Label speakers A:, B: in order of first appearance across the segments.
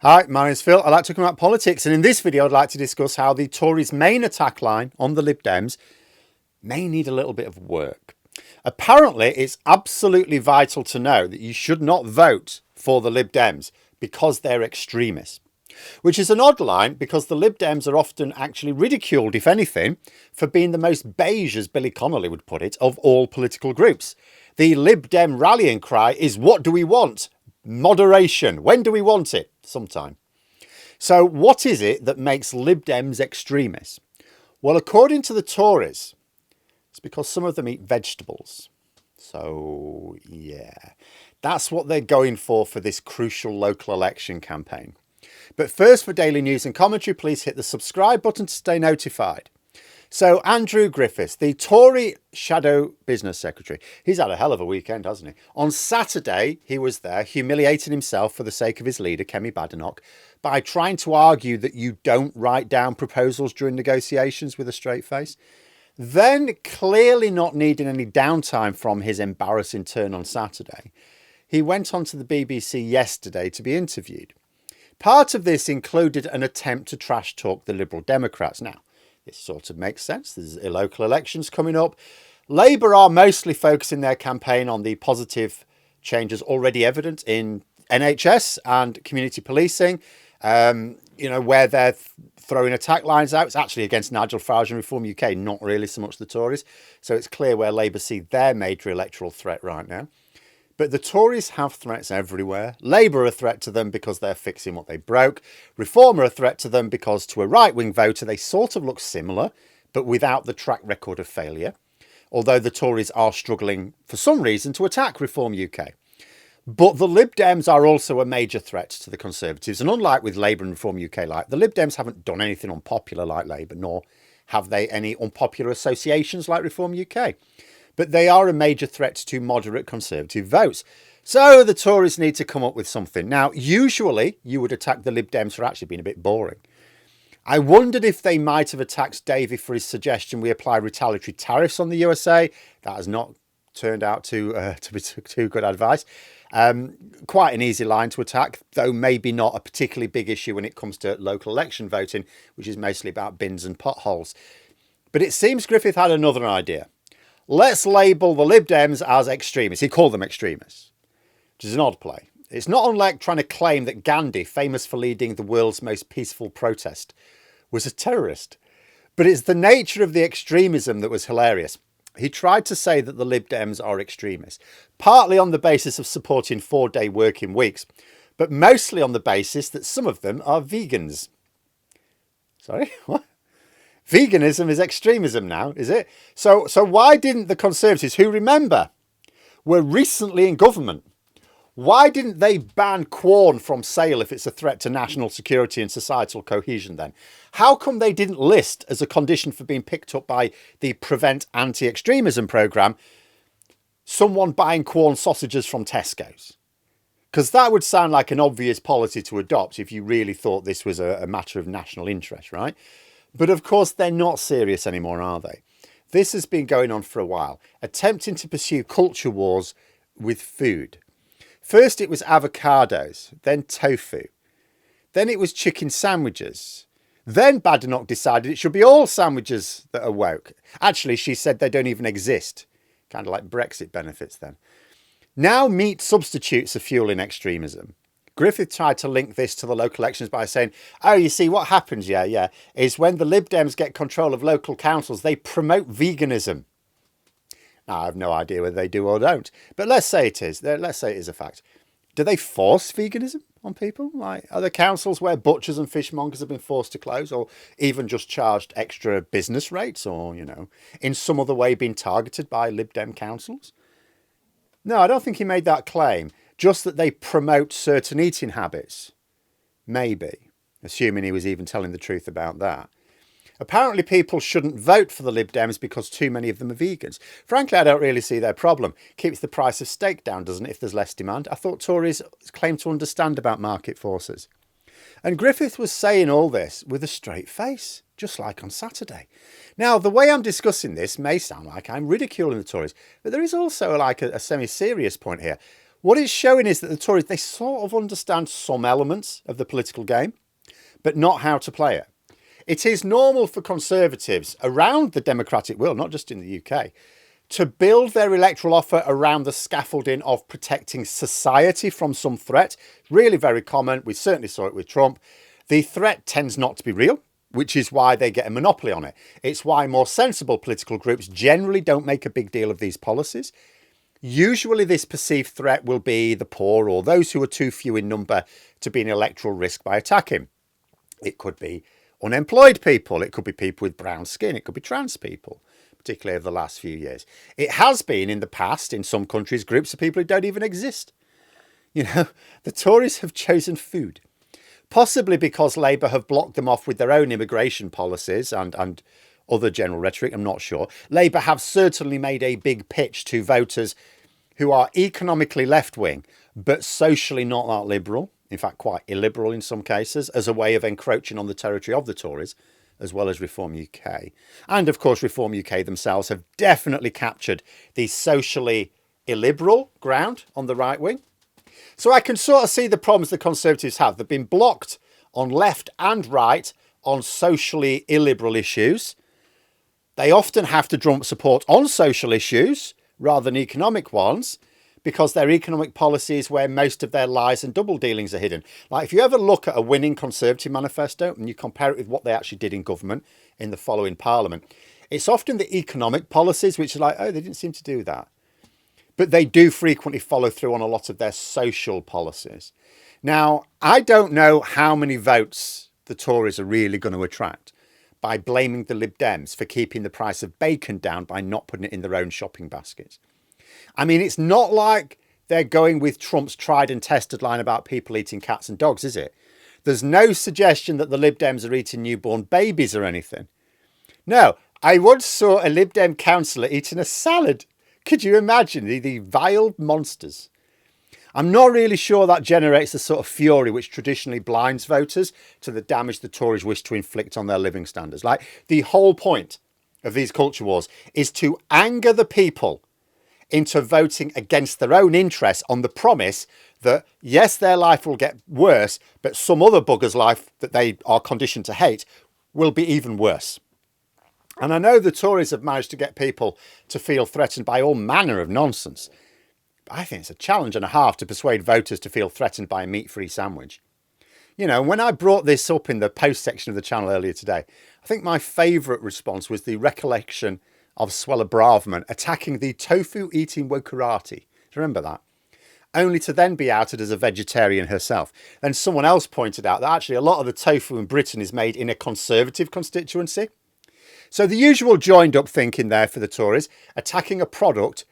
A: Hi, my name's Phil. I like talking about politics, and in this video I'd like to discuss how the Tories' main attack line on the Lib Dems may need a little bit of work. Apparently, it's absolutely vital to know that you should not vote for the Lib Dems because they're extremists. Which is an odd line because the Lib Dems are often actually ridiculed, if anything, for being the most beige, as Billy Connolly would put it, of all political groups. The Lib Dem rallying cry is, what do we want? Moderation. When do we want it? Sometime. So what is it that makes Lib Dems extremists? Well, according to the Tories, it's because some of them eat vegetables. So, yeah, that's what they're going for this crucial local election campaign. But first, for daily news and commentary, please hit the subscribe button to stay notified. So Andrew Griffiths, the Tory Shadow Business Secretary, he's had a hell of a weekend, hasn't he? On Saturday, he was there humiliating himself for the sake of his leader, Kemi Badenoch, by trying to argue that you don't write down proposals during negotiations with a straight face. Then, clearly not needing any downtime from his embarrassing turn on Saturday, he went on to the BBC yesterday to be interviewed. Part of this included an attempt to trash talk the Liberal Democrats. Now, this sort of makes sense. There's local elections coming up. Labour are mostly focusing their campaign on the positive changes already evident in NHS and community policing, where they're throwing attack lines out. It's actually against Nigel Farage and Reform UK, not really so much the Tories. So it's clear where Labour see their major electoral threat right now. But the Tories have threats everywhere. Labour are a threat to them because they're fixing what they broke. Reform are a threat to them because to a right-wing voter, they sort of look similar, but without the track record of failure. Although the Tories are struggling for some reason to attack Reform UK. But the Lib Dems are also a major threat to the Conservatives. And unlike with Labour and Reform UK, the Lib Dems haven't done anything unpopular like Labour, nor have they any unpopular associations like Reform UK. But they are a major threat to moderate Conservative votes. So the Tories need to come up with something. Now, usually you would attack the Lib Dems for actually being a bit boring. I wondered if they might have attacked Davey for his suggestion we apply retaliatory tariffs on the USA. That has not turned out to be too good advice. Quite an easy line to attack, though maybe not a particularly big issue when it comes to local election voting, which is mostly about bins and potholes. But it seems Griffith had another idea. Let's label the Lib Dems as extremists. He called them extremists, which is an odd play. It's not unlike trying to claim that Gandhi, famous for leading the world's most peaceful protest, was a terrorist. But it's the nature of the extremism that was hilarious. He tried to say that the Lib Dems are extremists, partly on the basis of supporting 4-day working weeks, but mostly on the basis that some of them are vegans. Sorry, what? Veganism is extremism now, is it? So why didn't the Conservatives, who remember, were recently in government, why didn't they ban Quorn from sale if it's a threat to national security and societal cohesion then? How come they didn't list as a condition for being picked up by the Prevent Anti-Extremism programme someone buying Quorn sausages from Tesco's? Because that would sound like an obvious policy to adopt if you really thought this was a matter of national interest, right? But of course, they're not serious anymore, are they? This has been going on for a while, attempting to pursue culture wars with food. First, it was avocados, then tofu. Then it was chicken sandwiches. Then Badenoch decided it should be all sandwiches that are woke. Actually, she said they don't even exist. Kind of like Brexit benefits then. Now meat substitutes are fueling extremism. Griffith tried to link this to the local elections by saying, oh, you see, what happens, is when the Lib Dems get control of local councils, they promote veganism. Now, I have no idea whether they do or don't, but let's say it is. Let's say it is a fact. Do they force veganism on people? Like, are there councils where butchers and fishmongers have been forced to close or even just charged extra business rates or, in some other way been targeted by Lib Dem councils? No, I don't think he made that claim. Just that they promote certain eating habits. Maybe. Assuming he was even telling the truth about that. Apparently people shouldn't vote for the Lib Dems because too many of them are vegans. Frankly, I don't really see their problem. Keeps the price of steak down, doesn't it, if there's less demand? I thought Tories claimed to understand about market forces. And Griffith was saying all this with a straight face, just like on Saturday. Now, the way I'm discussing this may sound like I'm ridiculing the Tories, but there is also like a semi-serious point here. What it's showing is that the Tories, they sort of understand some elements of the political game, but not how to play it. It is normal for Conservatives around the democratic world, not just in the UK, to build their electoral offer around the scaffolding of protecting society from some threat. Really very common. We certainly saw it with Trump. The threat tends not to be real, which is why they get a monopoly on it. It's why more sensible political groups generally don't make a big deal of these policies. Usually this perceived threat will be the poor or those who are too few in number to be an electoral risk by attacking. It could be unemployed people. It could be people with brown skin. It could be trans people, particularly over the last few years. It has been in the past, in some countries, groups of people who don't even exist. You know, the Tories have chosen food, possibly because Labour have blocked them off with their own immigration policies and other general rhetoric. I'm not sure. Labour have certainly made a big pitch to voters who are economically left-wing, but socially not that liberal. In fact, quite illiberal in some cases, as a way of encroaching on the territory of the Tories, as well as Reform UK. And of course, Reform UK themselves have definitely captured the socially illiberal ground on the right wing. So I can sort of see the problems the Conservatives have. They've been blocked on left and right on socially illiberal issues. They often have to drum up support on social issues rather than economic ones, because their economic policy is where most of their lies and double dealings are hidden. Like if you ever look at a winning Conservative manifesto and you compare it with what they actually did in government in the following Parliament, it's often the economic policies which are like, oh, they didn't seem to do that. But they do frequently follow through on a lot of their social policies. Now, I don't know how many votes the Tories are really going to attract by blaming the Lib Dems for keeping the price of bacon down by not putting it in their own shopping baskets. I mean, it's not like they're going with Trump's tried and tested line about people eating cats and dogs, is it? There's no suggestion that the Lib Dems are eating newborn babies or anything. No, I once saw a Lib Dem councillor eating a salad. Could you imagine the vile monsters? I'm not really sure that generates the sort of fury which traditionally blinds voters to the damage the Tories wish to inflict on their living standards. Like, the whole point of these culture wars is to anger the people into voting against their own interests on the promise that, yes, their life will get worse, but some other bugger's life that they are conditioned to hate will be even worse. And I know the Tories have managed to get people to feel threatened by all manner of nonsense. But I think it's a challenge and a half to persuade voters to feel threatened by a meat-free sandwich. You know, when I brought this up in the post section of the channel earlier today, I think my favourite response was the recollection of Swella Braverman attacking the tofu-eating wokarati. Do you remember that? Only to then be outed as a vegetarian herself. Then someone else pointed out that actually a lot of the tofu in Britain is made in a Conservative constituency. So the usual joined-up thinking there for the Tories, attacking a product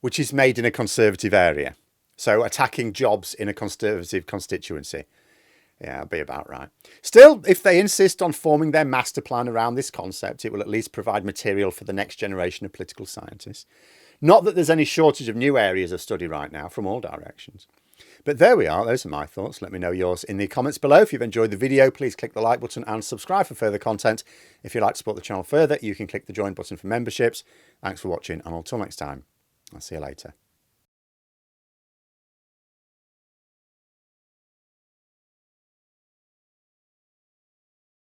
A: which is made in a Conservative area. So attacking jobs in a Conservative constituency. Yeah, I'll be about right. Still, if they insist on forming their master plan around this concept, it will at least provide material for the next generation of political scientists. Not that there's any shortage of new areas of study right now from all directions. But there we are. Those are my thoughts. Let me know yours in the comments below. If you've enjoyed the video, please click the like button and subscribe for further content. If you'd like to support the channel further, you can click the join button for memberships. Thanks for watching, and until next time, I'll see you later.